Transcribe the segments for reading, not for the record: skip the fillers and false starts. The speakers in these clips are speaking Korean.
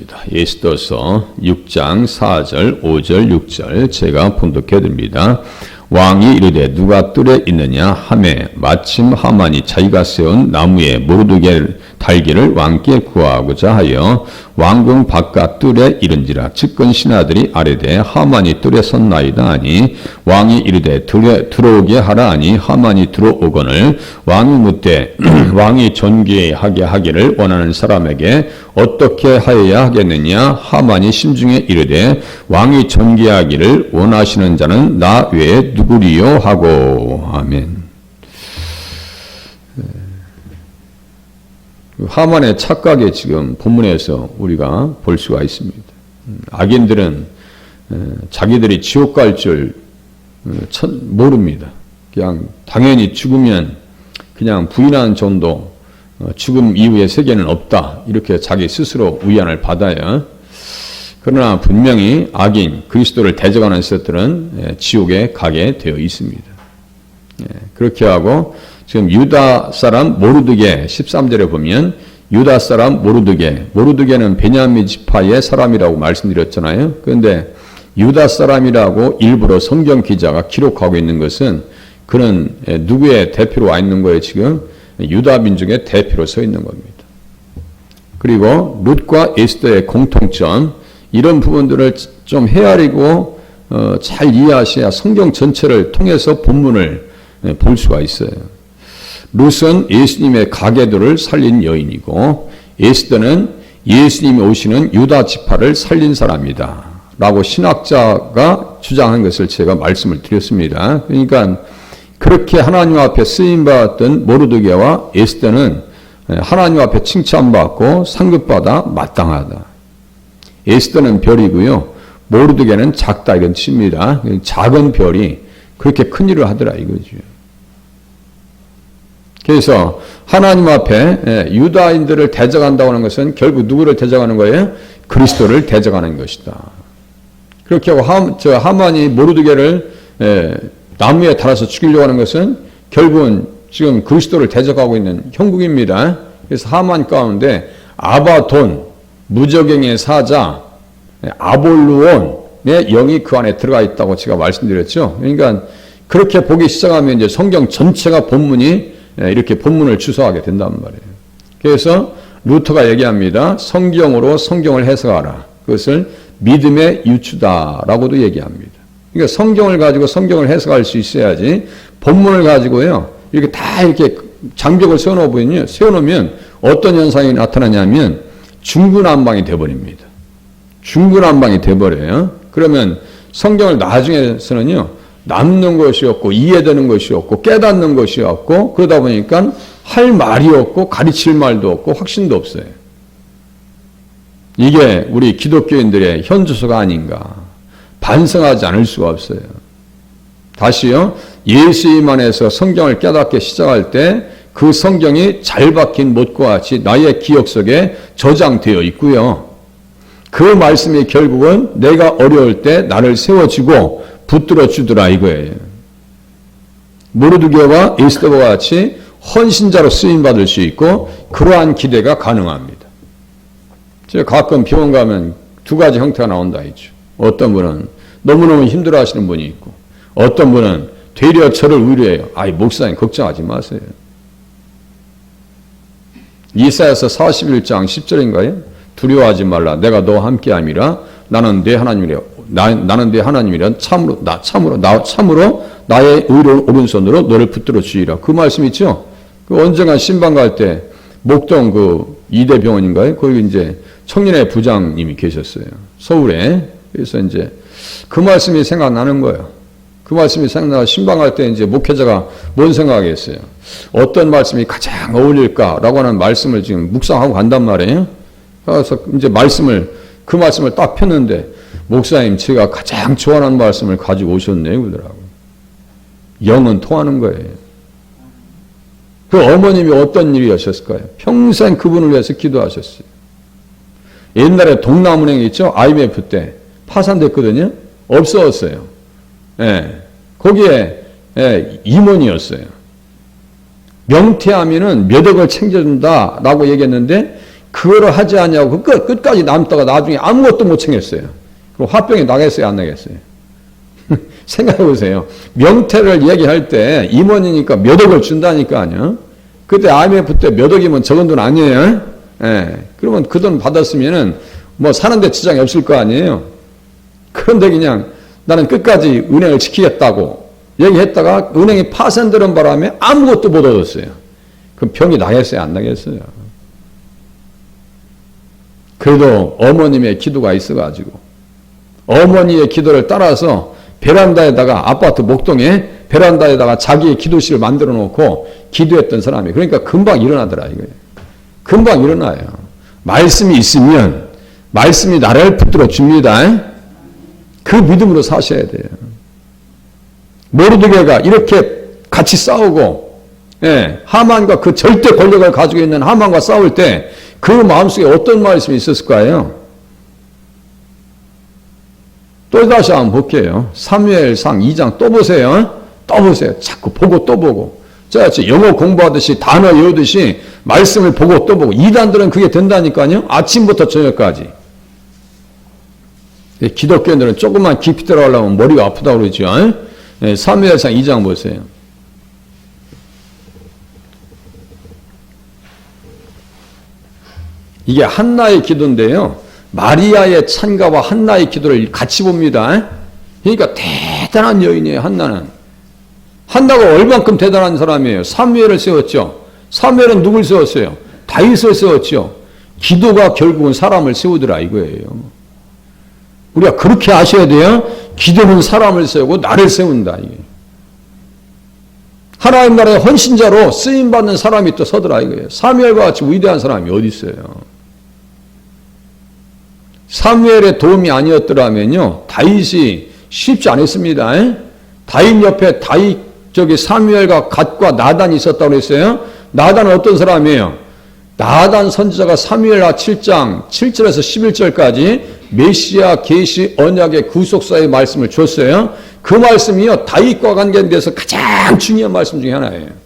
하겠습니다. 에스더서 6장 4절, 5절, 6절 제가 봉독해 드립니다. 왕이 이르되 누가 뜰에 있느냐 하매 마침 하만이 자기가 세운 나무에 모르드게 달기를 왕께 구하고자 하여 왕궁 바깥 뜰에 이른지라. 측근 신하들이 아뢰되 하만이 뜰에 섰나이다 하니 왕이 이르되 들어오게 하라 하니 하만이 들어오거늘 왕이 묻되 왕이 존귀하게 하기를 원하는 사람에게 어떻게 하여야 하겠느냐. 하만이 심중에 이르되 왕이 존귀하기를 원하시는 자는 나 외에 누구리요 하고. 아멘. 하만의 착각에 지금 본문에서 우리가 볼 수가 있습니다. 악인들은 자기들이 지옥 갈 줄 모릅니다. 그냥 당연히 죽으면 그냥 부인하는 정도, 죽음 이후의 세계는 없다, 이렇게 자기 스스로 위안을 받아요. 그러나 분명히 악인 그리스도를 대적하는 것들은 지옥에 가게 되어 있습니다. 그렇게 하고 지금 유다 사람 모르드게 13절에 보면 유다 사람 모르드게는 베냐민 지파의 사람이라고 말씀드렸잖아요. 그런데 유다 사람이라고 일부러 성경 기자가 기록하고 있는 것은 그는 누구의 대표로 와 있는 거예요? 지금 유다 민족의 대표로 서 있는 겁니다. 그리고 룻과 에스더의 공통점, 이런 부분들을 좀 헤아리고 잘 이해하셔야 성경 전체를 통해서 본문을 볼 수가 있어요. 룻은 예수님의 가계도를 살린 여인이고 에스더는 예수님이 오시는 유다 지파를 살린 사람이다 라고 신학자가 주장한 것을 제가 말씀을 드렸습니다. 그러니까 그렇게 하나님 앞에 쓰임받았던 모르드게와 에스더는 하나님 앞에 칭찬받고 상급받아 마땅하다. 에스더는 별이고요, 모르드게는 작다 이런 뜻입니다. 작은 별이 그렇게 큰 일을 하더라 이거죠. 그래서 하나님 앞에 유다인들을 대적한다고 하는 것은 결국 누구를 대적하는 거예요? 그리스도를 대적하는 것이다. 그렇게 하고 하만이 모르드게를 나무에 달아서 죽이려고 하는 것은 결국은 지금 그리스도를 대적하고 있는 형국입니다. 그래서 하만 가운데 아바돈, 무저갱의 사자, 아볼루온의 영이 그 안에 들어가 있다고 제가 말씀드렸죠. 그러니까 그렇게 보기 시작하면 이제 성경 전체가 본문이 이렇게 본문을 주소하게 된단 말이에요. 그래서 루터가 얘기합니다. 성경으로 성경을 해석하라. 그것을 믿음의 유추다라고도 얘기합니다. 그러니까 성경을 가지고 성경을 해석할 수 있어야지 본문을 가지고요 이렇게 다 이렇게 장벽을 세워놓으면 어떤 현상이 나타나냐면 중구난방이 돼버립니다. 중구난방이 돼버려요. 그러면 성경을 나중에서는요 남는 것이 없고 이해되는 것이 없고 깨닫는 것이 없고 그러다 보니까 할 말이 없고 가르칠 말도 없고 확신도 없어요. 이게 우리 기독교인들의 현주소가 아닌가. 반성하지 않을 수가 없어요. 다시요, 예수님 안에서 성경을 깨닫게 시작할 때 그 성경이 잘 박힌 못과 같이 나의 기억 속에 저장되어 있고요. 그 말씀이 결국은 내가 어려울 때 나를 세워주고 붙들어 주더라 이거예요. 모르드게와 에스더와 같이 헌신자로 쓰임받을 수 있고 그러한 기대가 가능합니다. 제가 가끔 병원 가면 두 가지 형태가 나온다 했죠. 어떤 분은 너무너무 힘들어 하시는 분이 있고 어떤 분은 되려 저를 위로해요. 아이 목사님 걱정하지 마세요. 이사야서 41장 10절인가요? 두려워하지 말라. 내가 너와 함께함이라. 나는 네 하나님이라. 나는 네 하나님이라. 참으로 나의 의로운 오른손으로 너를 붙들어 주리라. 그 말씀 있죠? 그 언젠가 신방 갈 때 목동 그 이대병원인가요? 거기 이제 청년회 부장님이 계셨어요. 서울에. 그래서 이제 그 말씀이 생각나는 거예요. 그 말씀이 생각나 신방할 때 이제 목회자가 뭔 생각하겠어요? 어떤 말씀이 가장 어울릴까라고 하는 말씀을 지금 묵상하고 간단 말이에요. 그래서 이제 그 말씀을 딱 폈는데 목사님 제가 가장 좋아하는 말씀을 가지고 오셨네요 그러더라고요. 영은 통하는 거예요. 그 어머님이 어떤 일이 하셨을까요? 평생 그분을 위해서 기도하셨어요. 옛날에 동남은행 있죠? IMF 때 파산됐거든요. 없어졌어요. 예, 거기에 임원이었어요. 명퇴하면은 몇 억을 챙겨준다라고 얘기했는데 그거를 하지 않냐고 끝까지 남다가 나중에 아무것도 못 챙겼어요. 그럼 화병이 나겠어요, 안 나겠어요? 생각해 보세요. 명태를 얘기할 때 임원이니까 몇 억을 준다니까 아니요. 그때 IMF 때 몇 억이면 적은 돈 아니에요? 예. 그러면 그 돈 받았으면은 뭐 사는데 지장이 없을 거 아니에요. 그런데 그냥 나는 끝까지 은행을 지키겠다고 얘기했다가 은행이 파산되는 바람에 아무것도 못 얻었어요. 그럼 병이 나겠어요, 안 나겠어요? 그래도 어머님의 기도가 있어가지고 어머니의 기도를 따라서 베란다에다가 아파트 목동에 베란다에다가 자기의 기도실을 만들어 놓고 기도했던 사람이 그러니까 금방 일어나더라 이거예요. 금방 일어나요. 말씀이 있으면 말씀이 나를 붙들어 줍니다. 그 믿음으로 사셔야 돼요. 모르드게가 이렇게 같이 싸우고 하만과 그 절대 권력을 가지고 있는 하만과 싸울 때 그 마음속에 어떤 말씀이 있었을까요? 또 다시 한번 볼게요. 사무엘상 2장 또 보세요. 또 보세요. 자꾸 보고 또 보고. 제가 영어 공부하듯이 단어 외우듯이 말씀을 보고 또 보고. 이단들은 그게 된다니까요. 아침부터 저녁까지. 기독교인들은 조금만 깊이 들어가려면 머리가 아프다고 그러죠. 사무엘상 2장 보세요. 이게 한나의 기도인데요. 마리아의 찬가와 한나의 기도를 같이 봅니다. 그러니까 대단한 여인이에요, 한나는. 한나가 얼만큼 대단한 사람이에요. 사무엘을 세웠죠. 사무엘은 누굴 세웠어요? 다윗을 세웠죠. 기도가 결국은 사람을 세우더라 이거예요. 우리가 그렇게 아셔야 돼요. 기도는 사람을 세우고 나를 세운다. 이게. 하나님 나라의 헌신자로 쓰임받는 사람이 또 서더라 이거예요. 사무엘과 같이 위대한 사람이 어디 있어요? 사무엘의 도움이 아니었더라면요, 다윗이 쉽지 않았습니다. 다윗 옆에 사무엘과 갓과 나단이 있었다고 했어요. 나단은 어떤 사람이에요? 나단 선지자가 사무엘하 7장 7절에서 11절까지 메시아 계시 언약의 구속사의 말씀을 줬어요. 그 말씀이요, 다윗과 관계돼서 가장 중요한 말씀 중에 하나예요.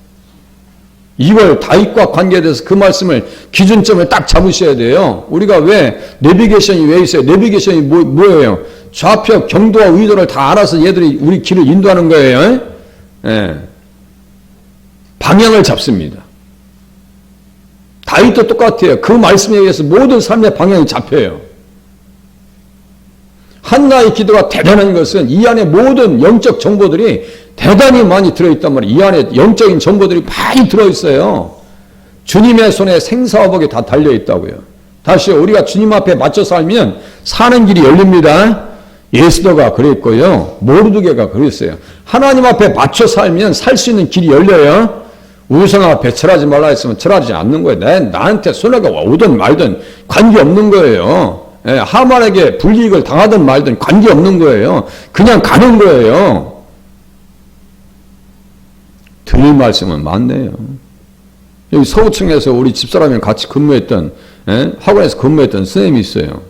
이걸 다윗과 관계돼서 그 말씀을 기준점을 딱 잡으셔야 돼요. 우리가 왜 내비게이션이 왜 있어요? 내비게이션이 뭐예요? 좌표 경도와 의도를 다 알아서 얘들이 우리 길을 인도하는 거예요. 방향을 잡습니다. 다윗도 똑같아요. 그 말씀에 의해서 모든 삶의 방향이 잡혀요. 한나의 기도가 대단한 것은 이 안에 모든 영적 정보들이 대단히 많이 들어있단 말이에요. 이 안에 영적인 정보들이 많이 들어있어요. 주님의 손에 생사화복이 다 달려있다고요. 다시 우리가 주님 앞에 맞춰 살면 사는 길이 열립니다. 예수도가 그랬고요. 모르드게가 그랬어요. 하나님 앞에 맞춰 살면 살 수 있는 길이 열려요. 우상 앞에 절하지 말라 했으면 절하지 않는 거예요. 나한테 손해가 오든 말든 관계없는 거예요. 하만에게 불이익을 당하든 말든 관계없는 거예요. 그냥 가는 거예요. 드릴 말씀은 많네요. 여기 서구청에서 우리 집사람이랑 같이 근무했던, 학원에서 근무했던 선생님이 있어요.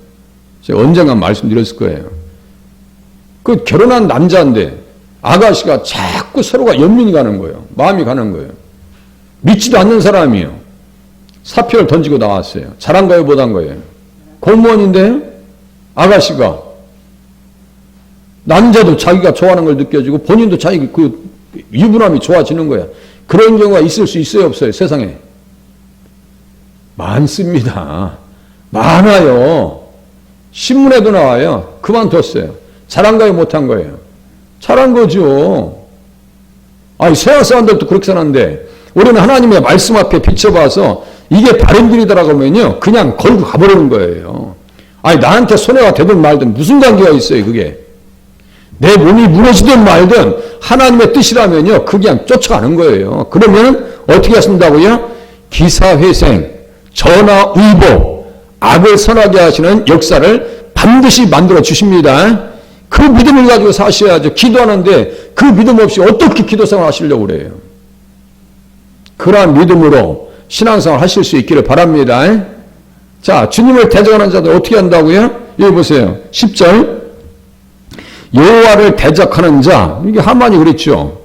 제가 언젠간 말씀드렸을 거예요. 그 결혼한 남자인데 아가씨가 자꾸 서로가 연민이 가는 거예요. 마음이 가는 거예요. 믿지도 않는 사람이에요. 사표를 던지고 나왔어요. 잘한 거예요, 못한 거예요? 공무원인데요? 아가씨가 남자도 자기가 좋아하는 걸 느껴지고 본인도 자기 그 유부남이 좋아지는 거야. 그런 경우가 있을 수 있어요, 없어요? 세상에. 많습니다. 많아요. 신문에도 나와요. 그만뒀어요. 잘한 거예요, 못한 거예요? 잘한 거죠. 아니, 서양 사람들도 그렇게 사는데 우리는 하나님의 말씀 앞에 비춰봐서 이게 바른 길이다라고 하면요, 그냥 걸고 가버리는 거예요. 아니, 나한테 손해가 되든 말든 무슨 관계가 있어요, 그게. 내 몸이 무너지든 말든 하나님의 뜻이라면요, 그냥 쫓아가는 거예요. 그러면 어떻게 하신다고요? 기사회생, 전화위복, 악을 선하게 하시는 역사를 반드시 만들어 주십니다. 그 믿음을 가지고 사셔야죠. 기도하는데 그 믿음 없이 어떻게 기도생활 하시려고 그래요? 그러한 믿음으로 신앙생활 하실 수 있기를 바랍니다. 자, 주님을 대적하는 자들 어떻게 한다고요? 여기 보세요. 10절. 여호와를 대적하는 자, 이게 하만이 그랬죠.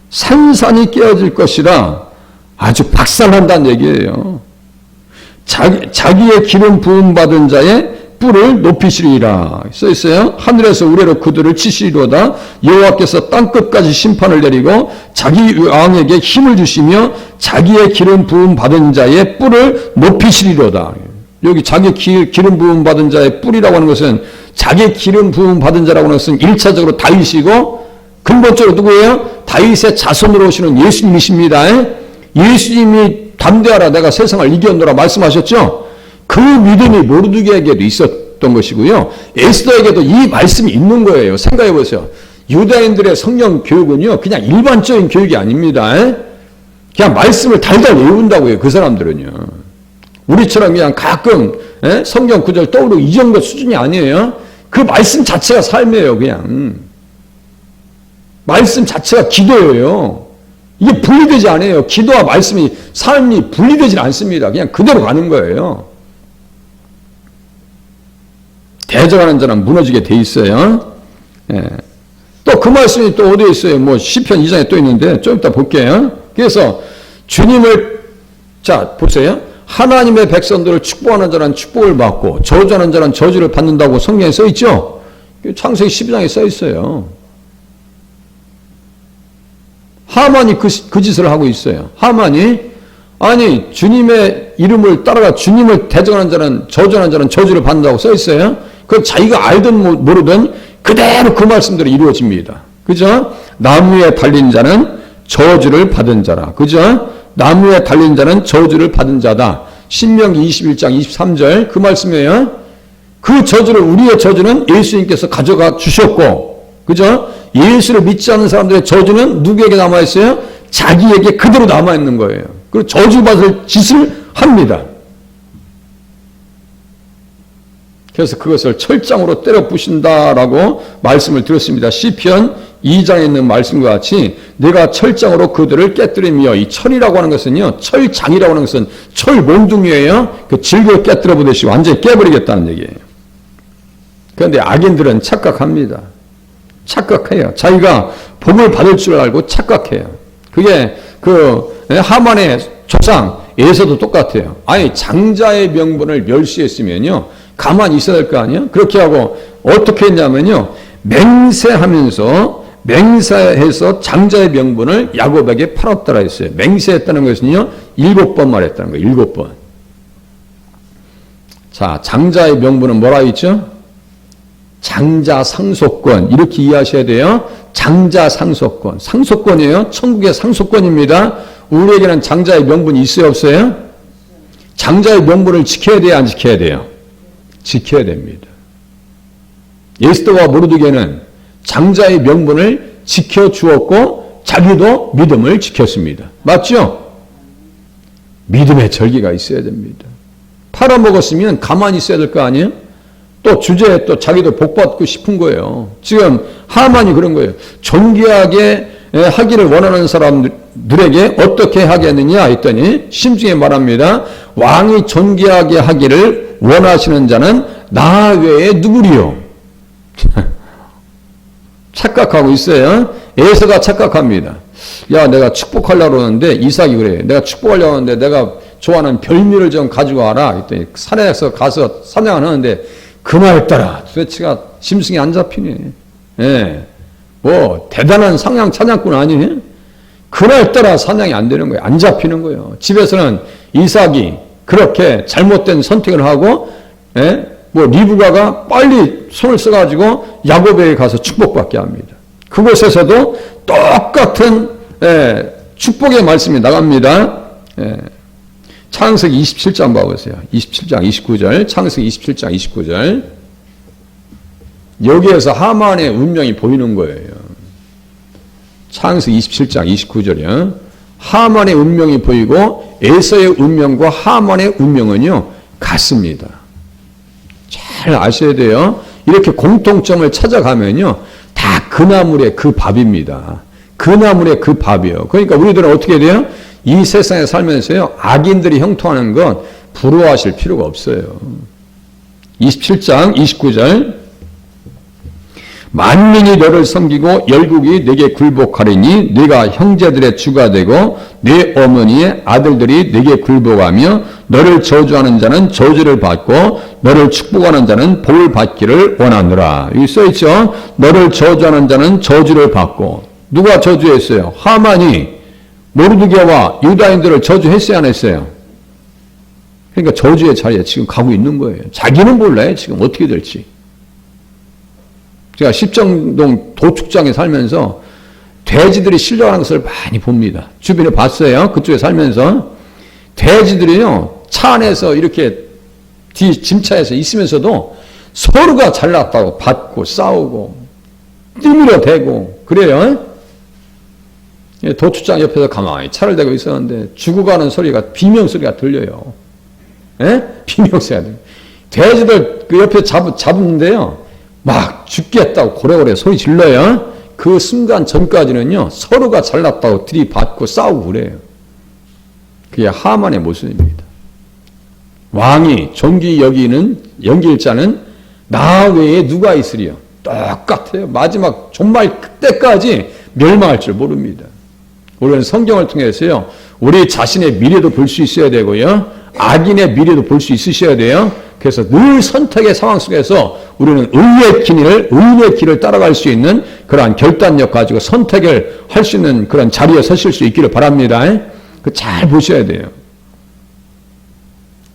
산산이 깨어질 것이라 아주 박살난다는 얘기예요. 자기의 기름 부음 받은 자의 뿔을 높이시리라 써있어요. 하늘에서 우레로 그들을 치시리로다. 여호와께서 땅끝까지 심판을 내리고 자기 왕에게 힘을 주시며 자기의 기름 부음 받은 자의 뿔을 높이시리로다. 여기 자기 기름 부음 받은 자의 뿔이라고 하는 것은 자기 기름 부음 받은 자라고 하는 것은 1차적으로 다윗이고 근본적으로 누구예요? 다윗의 자손으로 오시는 예수님이십니다. 예수님이 담대하라 내가 세상을 이겼노라 말씀하셨죠? 그 믿음이 모르드게에게도 있었던 것이고요. 에스더에게도 이 말씀이 있는 거예요. 생각해 보세요. 유다인들의 성령 교육은요. 그냥 일반적인 교육이 아닙니다. 그냥 말씀을 달달 외운다고요. 그 사람들은요. 우리처럼 그냥 가끔 성경 구절 떠오르고 이 정도 수준이 아니에요. 그 말씀 자체가 삶이에요. 그냥. 말씀 자체가 기도예요. 이게 분리되지 않아요. 기도와 말씀이 삶이 분리되지 않습니다. 그냥 그대로 가는 거예요. 대적하는 자는 무너지게 돼 있어요. 예. 또 그 말씀이 또 어디에 있어요? 뭐 시편 2장에 또 있는데 좀 이따 볼게요. 그래서 주님을 자 보세요. 하나님의 백성들을 축복하는 자는 축복을 받고 저주하는 자는 저주를 받는다고 성경에 써 있죠. 창세기 12장에 써 있어요. 하만이 그 짓을 하고 있어요. 하만이 아니 주님의 이름을 따라가 주님을 대적하는 자는 저주하는 자는 저주를 받는다고 써 있어요. 그 자기가 알든 모르든 그대로 그 말씀대로 이루어집니다. 그죠? 나무에 달린 자는 저주를 받은 자라. 그죠? 나무에 달린 자는 저주를 받은 자다. 신명기 21장 23절 그 말씀이에요. 그 저주를 우리의 저주는 예수님께서 가져가 주셨고 그죠? 예수를 믿지 않는 사람들의 저주는 누구에게 남아있어요? 자기에게 그대로 남아있는 거예요. 그리고 저주받을 짓을 합니다. 그래서 그것을 철장으로 때려 부신다라고 말씀을 드렸습니다. 시편 2장에 있는 말씀과 같이 내가 철장으로 그들을 깨뜨리며 이 철이라고 하는 것은요. 철장이라고 하는 것은 철 몽둥이에요. 그 질겨 깨뜨려 보듯이 완전히 깨버리겠다는 얘기예요. 그런데 악인들은 착각합니다. 착각해요. 자기가 복을 받을 줄 알고 착각해요. 그게 그 하만의 조상에서도 똑같아요. 아니 장자의 명분을 멸시했으면요. 가만히 있어야 될 거 아니에요? 그렇게 하고 어떻게 했냐면요. 맹세해서 장자의 명분을 야곱에게 팔았더라 했어요. 맹세했다는 것은요. 7번 말했다는 거예요. 7번. 자, 장자의 명분은 뭐라 했죠? 장자 상속권. 이렇게 이해하셔야 돼요. 장자 상속권. 상속권이에요. 천국의 상속권입니다. 우리에게는 장자의 명분이 있어요? 없어요? 장자의 명분을 지켜야 돼요? 안 지켜야 돼요? 지켜야 됩니다. 에스더와 모르드게는 장자의 명분을 지켜주었고 자기도 믿음을 지켰습니다. 맞죠? 믿음의 절기가 있어야 됩니다. 팔아먹었으면 가만히 있어야 될 거 아니에요? 또 주제에 또 자기도 복받고 싶은 거예요. 지금 하만이 그런 거예요. 존귀하게 하기를 원하는 사람들에게 어떻게 하겠느냐 했더니 심중에 말합니다. 왕이 존귀하게 하기를 원하시는 자는 나 외에 누구리요? 착각하고 있어요. 에서가 착각합니다. 야, 내가 축복하려고 하는데 이삭이 그래. 내가 축복하려고 하는데 내가 좋아하는 별미를 좀 가지고 와라. 했더니 산에서 가서 사냥을 하는데 그날따라 도대체가 심승이 안 잡히네. 예. 뭐 대단한 사냥꾼 아니네. 그날따라 사냥이 안 되는 거예요. 안 잡히는 거예요. 집에서는 이삭이 그렇게 잘못된 선택을 하고 뭐 리브가가 빨리 손을 써가지고 야곱에게 가서 축복받게 합니다. 그곳에서도 똑같은 축복의 말씀이 나갑니다. 창세기 27장 봐보세요. 27장 29절 창세기 27장 29절 여기에서 하만의 운명이 보이는 거예요. 창세기 27장 29절이요. 하만의 운명이 보이고 에서의 운명과 하만의 운명은요 같습니다. 잘 아셔야 돼요. 이렇게 공통점을 찾아가면요 다 그 나물의 그 밥입니다. 그 나물의 그 밥이에요. 그러니까 우리들은 어떻게 돼요? 이 세상에 살면서요 악인들이 형통하는 건 부러워하실 필요가 없어요. 27장 29절 만민이 너를 섬기고 열국이 네게 굴복하리니 네가 형제들의 주가 되고 네 어머니의 아들들이 네게 굴복하며 너를 저주하는 자는 저주를 받고 너를 축복하는 자는 복을 받기를 원하노라. 여기 써있죠. 너를 저주하는 자는 저주를 받고. 누가 저주했어요? 하만이 모르드게와 유다인들을 저주했어요, 안 했어요? 그러니까 저주의 자리에 지금 가고 있는 거예요. 자기는 몰라요, 지금 어떻게 될지. 제가 십정동 도축장에 살면서 돼지들이 실려가는 것을 많이 봅니다. 주변에 봤어요. 그쪽에 살면서. 돼지들이요, 차 안에서 이렇게 뒤 짐차에서 있으면서도 서로가 잘났다고 받고 싸우고 띠밀어 대고 그래요. 도축장 옆에서 가만히 차를 대고 있었는데 죽어가는 소리가 비명소리가 들려요. 예? 비명소리가 들려요. 돼지들 그 옆에 잡는데요. 막 죽겠다고 고래고래 소리 질러요. 그 순간 전까지는요. 서로가 잘났다고 들이받고 싸우고 그래요. 그게 하만의 모습입니다. 왕이 존귀 여기는 연길 자는 나 외에 누가 있으리요. 똑같아요. 마지막 종말 그때까지 멸망할 줄 모릅니다. 우리는 성경을 통해서요. 우리 자신의 미래도 볼 수 있어야 되고요. 악인의 미래도 볼 수 있으셔야 돼요. 그래서 늘 선택의 상황 속에서 우리는 의의 길을 따라갈 수 있는 그러한 결단력 가지고 선택을 할 수 있는 그런 자리에 서실 수 있기를 바랍니다. 그 잘 보셔야 돼요.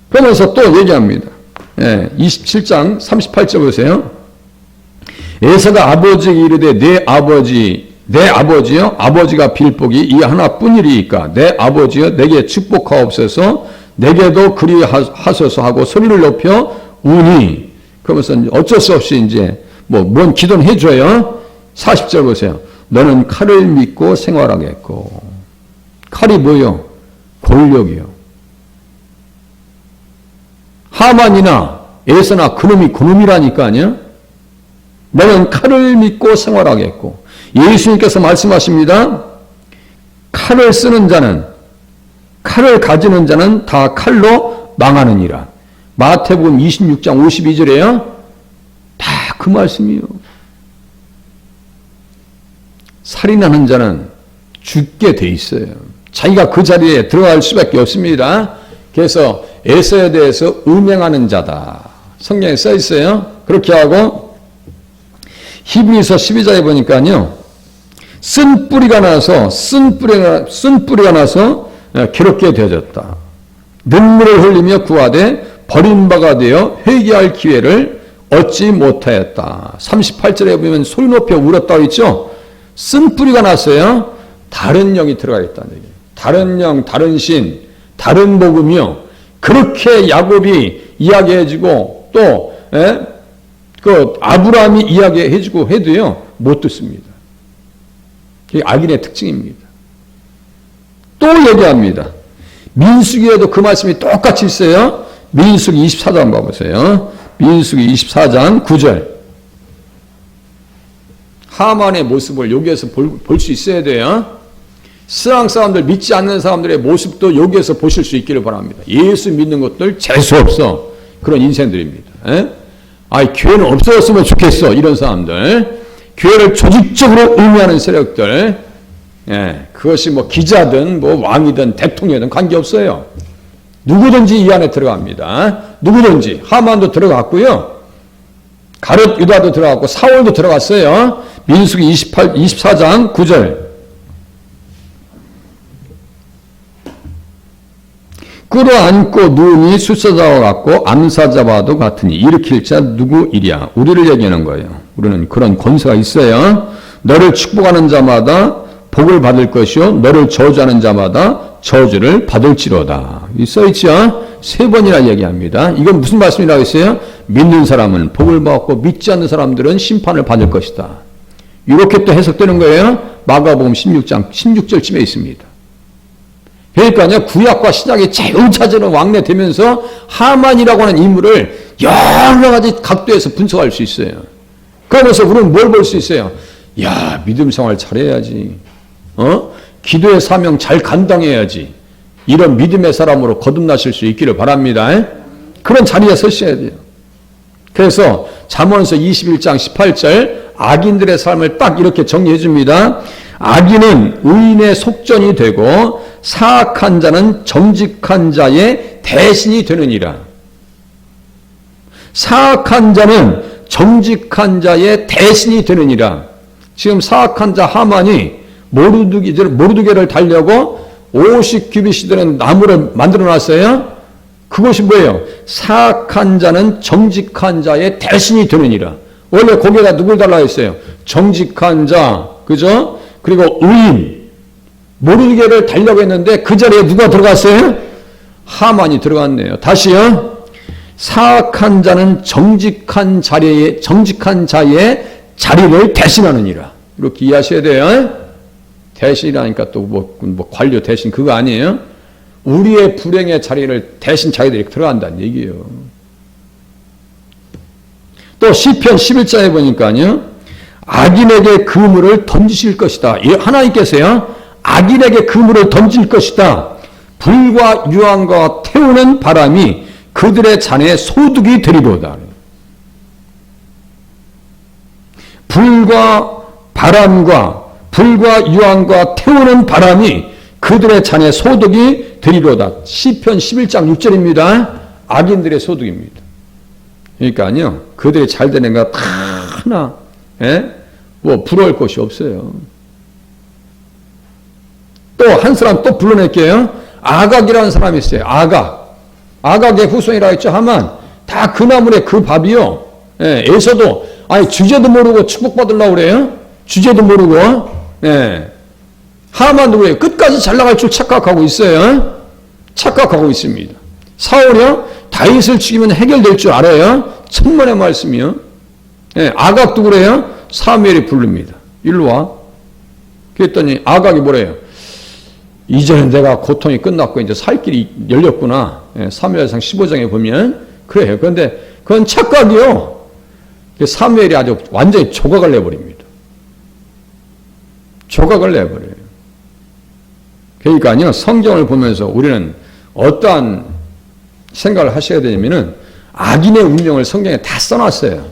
그러면서 또 얘기합니다. 27장 38절 보세요. 에서가 아버지에게 이르되 내 아버지여 아버지가 빌복이 이 하나뿐이리이까 내 아버지여 내게 축복하옵소서 내게도 그리하소서 하고 소리를 높여 우니 그러면서 어쩔 수 없이 이제 뭔 기도는 해줘요. 40절 보세요. 너는 칼을 믿고 생활하겠고 칼이 뭐요? 권력이요. 하만이나 에서나 그놈이라니까요. 너는 칼을 믿고 생활하겠고 예수님께서 말씀하십니다. 칼을 쓰는 자는 칼을 가지는 자는 다 칼로 망하느니라. 마태복음 26장 52절에요. 다 그 말씀이요. 살인하는 자는 죽게 돼 있어요. 자기가 그 자리에 들어갈 수밖에 없습니다. 그래서 에서에 대해서 음행하는 자다. 성경에 써 있어요. 그렇게 하고 히브리서 12장에 보니까요. 쓴 뿌리가 나서 괴롭게 되어졌다. 눈물을 흘리며 구하되 버림바가 되어 회개할 기회를 얻지 못하였다. 38절에 보면 소리 높여 울었다고 있죠. 쓴 뿌리가 났어요. 다른 영이 들어가겠다는 얘기예요. 다른 영, 다른 신, 다른 복음이요. 그렇게 야곱이 이야기해주고 또 그 아브라함이 이야기해주고 해도요 못 듣습니다. 그게 악인의 특징입니다. 또 얘기합니다. 민수기에도 그 말씀이 똑같이 있어요. 민수기 24장 봐보세요. 민수기 24장 9절. 하만의 모습을 여기에서 볼 수 있어야 돼요. 스랑 사람들, 믿지 않는 사람들의 모습도 여기에서 보실 수 있기를 바랍니다. 예수 믿는 것들 재수 없어. 그런 인생들입니다. 교회는 없어졌으면 좋겠어. 이런 사람들. 교회를 조직적으로 의미하는 세력들. 그것이 기자든 왕이든 대통령이든 관계없어요. 누구든지 이 안에 들어갑니다. 누구든지. 하만도 들어갔고요. 가룟 유다도 들어갔고 사울도 들어갔어요. 민수기 24장 9절. 끌어안고 누우니 숫사자와 같고 암사자와도 같으니 일으킬 자 누구이랴. 우리를 얘기하는 거예요. 우리는 그런 권세가 있어요. 너를 축복하는 자마다 복을 받을 것이요 너를 저주하는 자마다 저주를 받을지로다. 이 써있죠. 3번이나 얘기합니다. 이건 무슨 말씀이라고 했어요? 믿는 사람은 복을 받고 믿지 않는 사람들은 심판을 받을 것이다. 이렇게 또 해석되는 거예요. 마가복음 16장 16절쯤에 있습니다. 그러니까요, 구약과 신약이 차근차근 왕래되면서 하만이라고 하는 인물을 여러 가지 각도에서 분석할 수 있어요. 그러면서 우리는 뭘 볼 수 있어요? 야, 믿음 생활 잘해야지. 기도의 사명 잘 감당해야지. 이런 믿음의 사람으로 거듭나실 수 있기를 바랍니다. 그런 자리에 서셔야 돼요. 그래서 잠언서 21장 18절 악인들의 삶을 딱 이렇게 정리해 줍니다. 악인은 의인의 속전이 되고 사악한 자는 정직한 자의 대신이 되느니라. 사악한 자는 정직한 자의 대신이 되느니라. 지금 사악한 자 하만이 모르드게를 달려고 50규빗이 되는 나무를 만들어 놨어요. 그것이 뭐예요? 사악한 자는 정직한 자의 대신이 되느니라. 원래 거기에다 누굴 달라 했어요? 정직한 자, 그죠? 그리고 의인. 모르드게를 달려고 했는데 그 자리에 누가 들어갔어요? 하만이 들어갔네요. 다시요. 사악한 자는 정직한 자의 자리를 대신하느니라. 이렇게 이해하셔야 돼요. 대신이라니까 또 뭐 관료 대신 그거 아니에요? 우리의 불행의 자리를 대신 자기들이 들어간다는 얘기예요. 또 시편 11장에 보니까요. 악인에게 그물을 던지실 것이다. 하나님께서요. 악인에게 그물을 던질 것이다. 불과 유황과 태우는 바람이 그들의 잔에 소득이 되리로다. 불과 유황과 태우는 바람이 그들의 잔에 소득이 되리로다. 시편 11장 6절입니다. 악인들의 소득입니다. 그러니까요. 그들이 잘 되는 거 다 하나 뭐 부러울 것이 없어요. 또 한 사람 또 불러낼게요. 아각이라는 사람이 있어요. 아각의 후손이라 했죠. 하만. 다 그 나물에 그 밥이요. 에서도 아니 주제도 모르고 축복받으려고 그래요. 주제도 모르고. 하만도 그래요. 끝까지 잘 나갈 줄 착각하고 있어요. 착각하고 있습니다. 사울이요. 다윗을 죽이면 해결될 줄 알아요. 천만의 말씀이요. 아각도 그래요. 사무엘이 부릅니다. 일로 와. 그랬더니 아각이 뭐래요? 이제는 내가 고통이 끝났고 이제 살 길이 열렸구나. 사무엘상 15장에 보면 그래요. 그런데 그건 착각이요. 사무엘이 아주 완전히 조각을 내버립니다. 조각을 내버려요. 그러니까요. 성경을 보면서 우리는 어떠한 생각을 하셔야 되냐면은 악인의 운명을 성경에 다 써놨어요.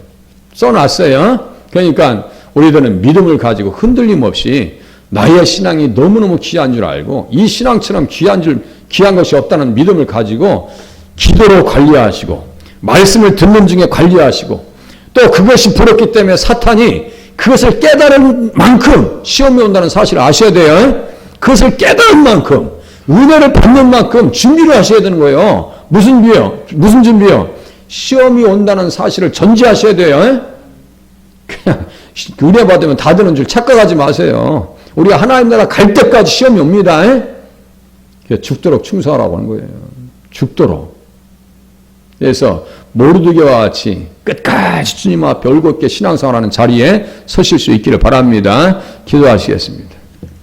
그러니까 우리들은 믿음을 가지고 흔들림 없이 나의 신앙이 너무너무 귀한 줄 알고 이 신앙처럼 귀한 것이 없다는 믿음을 가지고 기도로 관리하시고 말씀을 듣는 중에 관리하시고 또 그것이 부럽기 때문에 사탄이 그것을 깨달은 만큼 시험이 온다는 사실을 아셔야 돼요. 그것을 깨달은 만큼 은혜를 받는 만큼 준비를 하셔야 되는 거예요. 무슨 준비요? 시험이 온다는 사실을 전제하셔야 돼요. 그냥 은혜 받으면 다 되는 줄 착각하지 마세요. 우리가 하나님 나라 갈 때까지 시험이 옵니다. 죽도록 충성하라고 하는 거예요. 죽도록. 그래서 모르드게와 같이 끝까지 주님 앞에 올곧게 신앙생활하는 자리에 서실 수 있기를 바랍니다. 기도하시겠습니다.